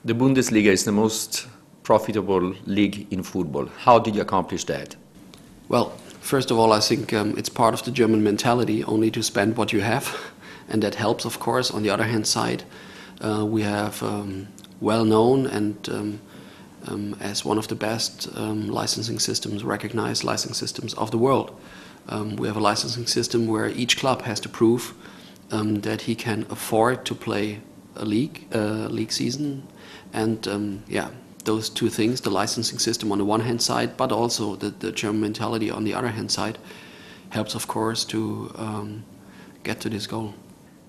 The Bundesliga is the most profitable league in football. How did you accomplish that? Well, first of all, I think it's part of the German mentality only to spend what you have, and that helps, of course. On the other hand side, we have well-known and as one of the best licensing systems, recognized licensing systems of the world. We have a licensing system where each club has to prove that he can afford to play a league season, and those two things, the licensing system on the one hand side, but also the German mentality on the other hand side, helps, of course, to get to this goal.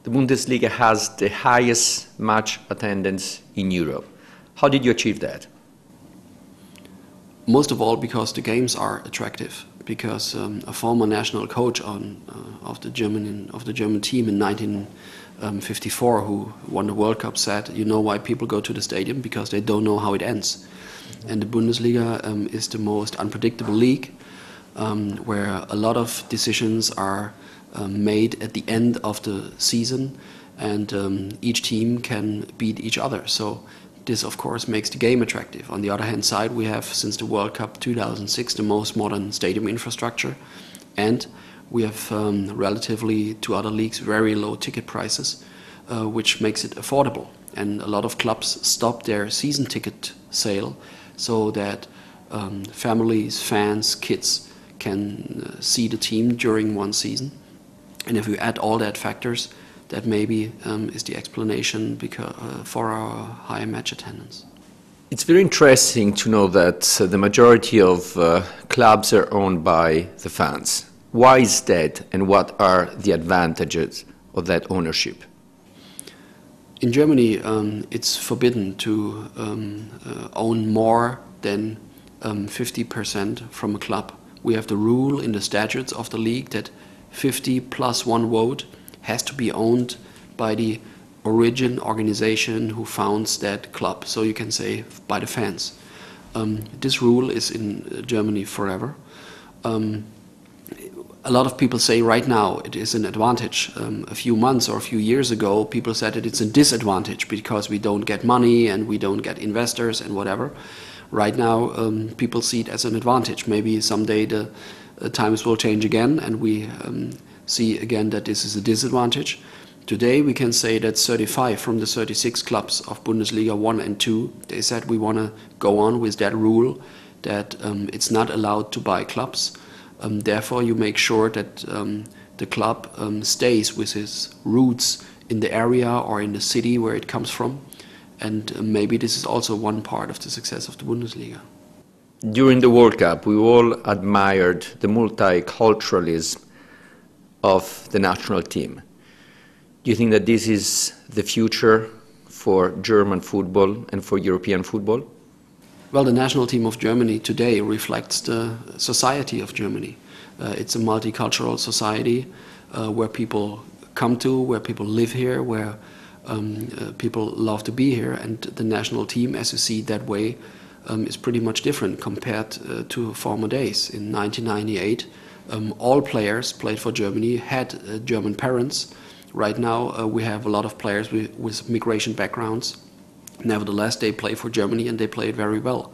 The Bundesliga has the highest match attendance in Europe. How did you achieve that? Most of all because the games are attractive. Because a former national coach of the German team in 1954, who won the World Cup, said, "You know why people go to the stadium? Because they don't know how it ends." And the Bundesliga is the most unpredictable league, where a lot of decisions are made at the end of the season, and each team can beat each other. So this, of course, makes the game attractive. On the other hand side, we have, since the World Cup 2006, the most modern stadium infrastructure, and we have, relatively to other leagues, very low ticket prices, which makes it affordable. And a lot of clubs stop their season ticket sale so that families, fans, kids can see the team during one season. And if you add all that factors, that maybe is the explanation for our high match attendance. It's very interesting to know that the majority of clubs are owned by the fans. Why is that, and what are the advantages of that ownership? In Germany, it's forbidden to own more than 50% from a club. We have the rule in the statutes of the league that 50 plus one vote has to be owned by the origin organization who founds that club, so you can say by the fans. This rule is in Germany forever. A lot of people say right now it is an advantage. A few months or a few years ago, people said that it's a disadvantage because we don't get money and we don't get investors and whatever. Right now, people see it as an advantage. Maybe someday the times will change again and we see again that this is a disadvantage. Today we can say that 35 from the 36 clubs of Bundesliga 1 and 2, they said we want to go on with that rule that it's not allowed to buy clubs. Therefore you make sure that the club stays with its roots in the area or in the city where it comes from. And maybe this is also one part of the success of the Bundesliga. During the World Cup, we all admired the multiculturalism of the national team. Do you think that this is the future for German football and for European football? Well, the national team of Germany today reflects the society of Germany. It's a multicultural society where people come to, where people live here, where people love to be here, and the national team, as you see that way, is pretty much different compared to former days. In 1998, all players played for Germany had German parents. Right now we have a lot of players with migration backgrounds. Nevertheless, they play for Germany and they play it very well.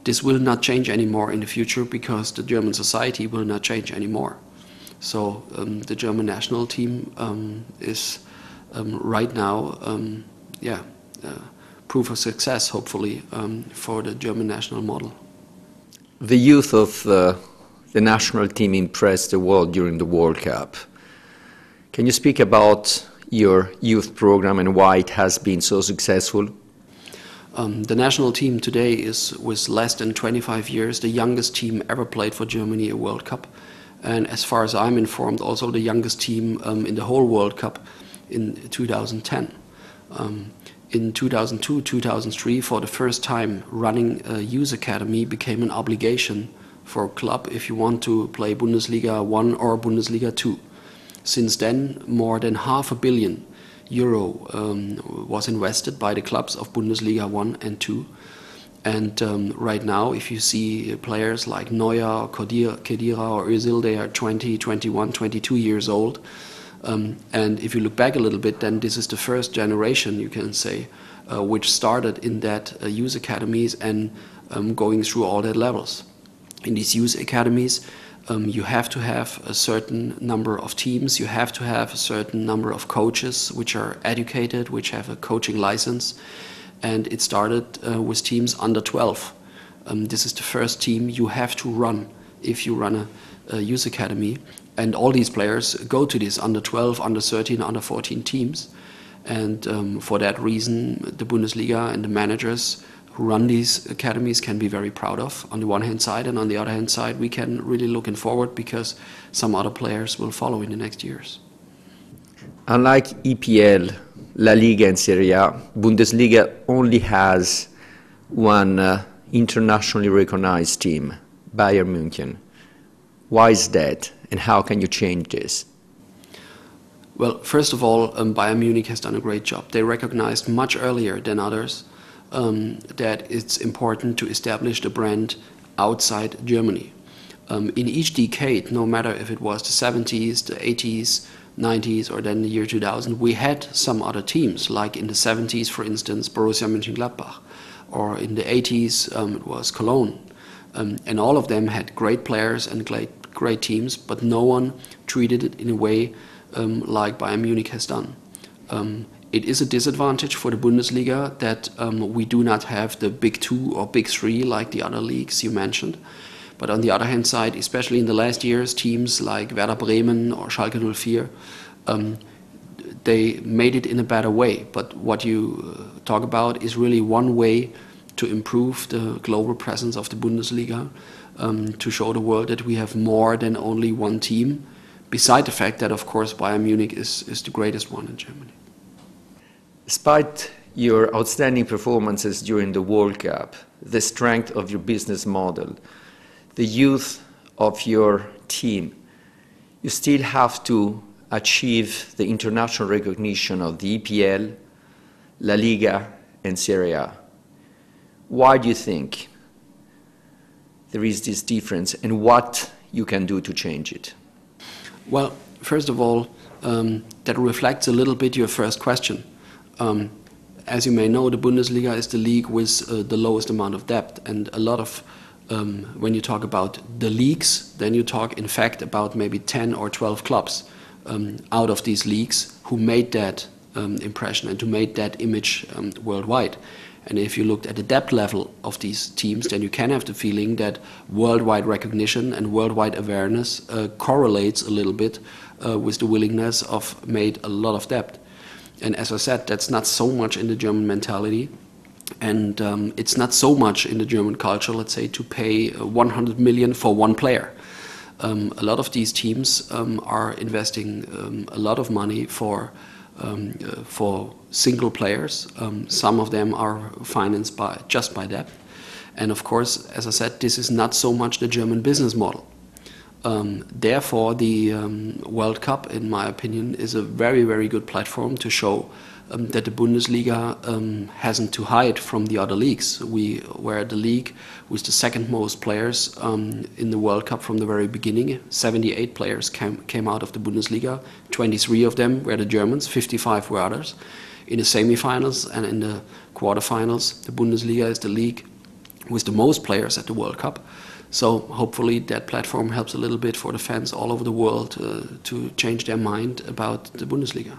This will not change anymore in the future because the German society will not change anymore. So the German national team is right now proof of success, hopefully, for the German national model. The youth of the national team impressed the world during the World Cup. Can you speak about your youth program and why it has been so successful? The national team today is, with less than 25 years, the youngest team ever played for Germany a World Cup. And as far as I'm informed, also the youngest team in the whole World Cup in 2010. In 2002, 2003, for the first time, running a youth academy became an obligation for a club if you want to play Bundesliga 1 or Bundesliga 2. Since then, more than €500 million was invested by the clubs of Bundesliga 1 and 2. And right now, if you see players like Neuer, Khedira or Özil, they are 20, 21, 22 years old. And if you look back a little bit, then this is the first generation, you can say, which started in that youth academies and going through all their levels. In these youth academies, you have to have a certain number of teams, you have to have a certain number of coaches which are educated, which have a coaching license, and it started with teams under 12. This is the first team you have to run if you run a youth academy, and all these players go to these under 12, under 13, under 14 teams, and for that reason the Bundesliga and the managers who run these academies can be very proud of on the one hand side, and on the other hand side we can really looking forward because some other players will follow in the next years. Unlike EPL, La Liga and Serie A, Bundesliga only has one internationally recognized team, Bayern München. Why is that, and how can you change this? Well, first of all, Bayern Munich has done a great job. They recognized much earlier than others that it's important to establish the brand outside Germany. In each decade, no matter if it was the 70s, the 80s, 90s, or then the year 2000, we had some other teams, like in the 70s, for instance, Borussia Mönchengladbach, or in the 80s, it was Cologne. And all of them had great players and great teams, but no one treated it in a way like Bayern Munich has done. It is a disadvantage for the Bundesliga that we do not have the big two or big three like the other leagues you mentioned. But on the other hand side, especially in the last years, teams like Werder Bremen or Schalke 04, they made it in a better way. But what you talk about is really one way to improve the global presence of the Bundesliga, to show the world that we have more than only one team, beside the fact that, of course, Bayern Munich is the greatest one in Germany. Despite your outstanding performances during the World Cup, the strength of your business model, the youth of your team, you still have to achieve the international recognition of the EPL, La Liga and Serie A. Why do you think there is this difference, and what you can do to change it? Well, first of all, that reflects a little bit your first question. As you may know, the Bundesliga is the league with the lowest amount of debt, and a lot of when you talk about the leagues, then you talk in fact about maybe 10 or 12 clubs out of these leagues who made that impression and who made that image worldwide. And if you looked at the debt level of these teams, then you can have the feeling that worldwide recognition and worldwide awareness correlates a little bit with the willingness of made a lot of debt. And as I said, that's not so much in the German mentality, and it's not so much in the German culture, let's say, to pay 100 million for one player. A lot of these teams are investing a lot of money for single players. Some of them are financed just by debt. And of course, as I said, this is not so much the German business model. Therefore, the World Cup, in my opinion, is a very, very good platform to show that the Bundesliga hasn't to hide from the other leagues. We were the league with the second most players in the World Cup from the very beginning. 78 players came out of the Bundesliga. 23 of them were the Germans, 55 were others. In the semi-finals and in the quarterfinals, the Bundesliga is the league with the most players at the World Cup. So hopefully that platform helps a little bit for the fans all over the world to change their mind about the Bundesliga.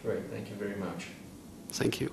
Great, thank you very much. Thank you.